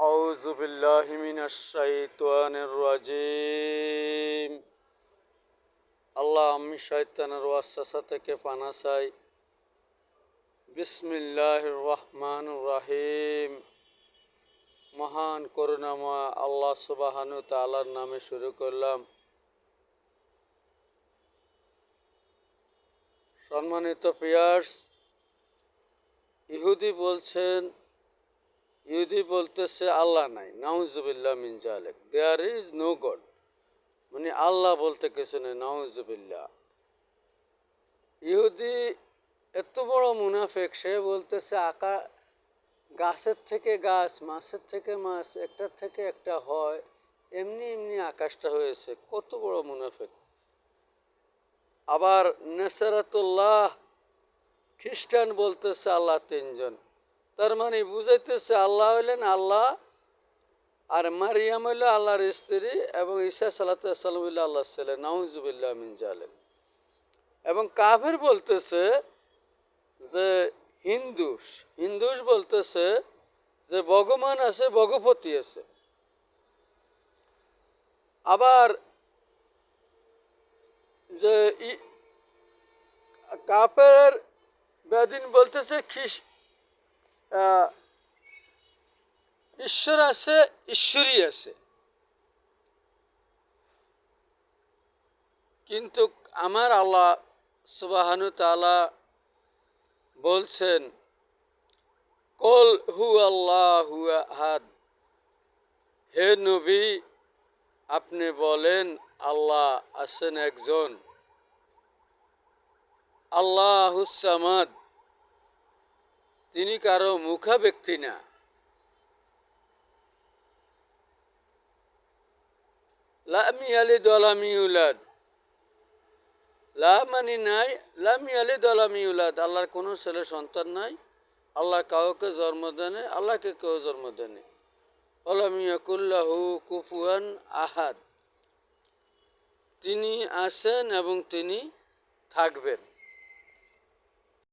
আউযু বিল্লাহি মিনাশ শাইতানির রাজিম। আল্লাহ, আমি শয়তানের ওয়াসওয়াসা থেকে পানাহ চাই। বিসমিল্লাহির রহমানির রহিম। মহান করুণাময় আল্লাহ সুবহানাহু তাআলার নামে শুরু করলাম। সম্মানিত ভিউয়ার্স, ইহুদি বলতেছে আল্লাহ নাই। নাউজুবিল্লাহ মিন যালিক। There is no God. মানে আল্লাহ বলতে কিছু নেই। নাউজুবিল্লাহ। ইহুদি এত বড় মুনাফিক, সে বলতেছে গাছের থেকে গাছ, মাছের থেকে মাছ, একটার থেকে একটা হয়, এমনি এমনি আকাশটা হয়েছে। কত বড় মুনাফিক! আবার নেসারাতুল্লাহ, খ্রিস্টান বলতেছে আল্লাহ তিনজন। তার মানে বুঝাইতেছে আল্লাহ হইলেন আল্লাহ, আর মারিয়াম হইল আল্লাহর স্ত্রী, এবং ঈসা সাল্লাল্লাহু হইল আল্লাহর ছেলে। নাউজুবিল্লাহ মিন যালিক। এবং কাফের বলতেছে যে হিন্দুস বলতেছে যে ভগবান আছে, ভগবতী আছে। আবার যে কাফের বেদিন বলতেছে ঈশ্বর আছে, ঈশ্বরী আছে। কিন্তু আমার আল্লাহ সুবহানাহু তাআলা বলছেন, কুল হু আল্লাহু আহাদ। হে নবী, আপনি বলেন আল্লাহ আছেন একজন। আল্লাহুস সামাদ, তিনি কারো মুখাব্যক্তি না। লাম ইয়ালিদ ওয়া লাম ইউলাদ। লা মানে নাই, লাম ইয়ালিদ ওয়া লাম ইউলাদ। আল্লাহর কোনো ছেলে সন্তান নাই। আল্লাহ কাউকে জন্ম দেনে, আল্লাহকে কেউ জন্ম দেনে। ওয়া লাম ইয়াকুল লাহু কুফুয়ান আহাদ। তিনি আছেন এবং তিনি থাকবেন।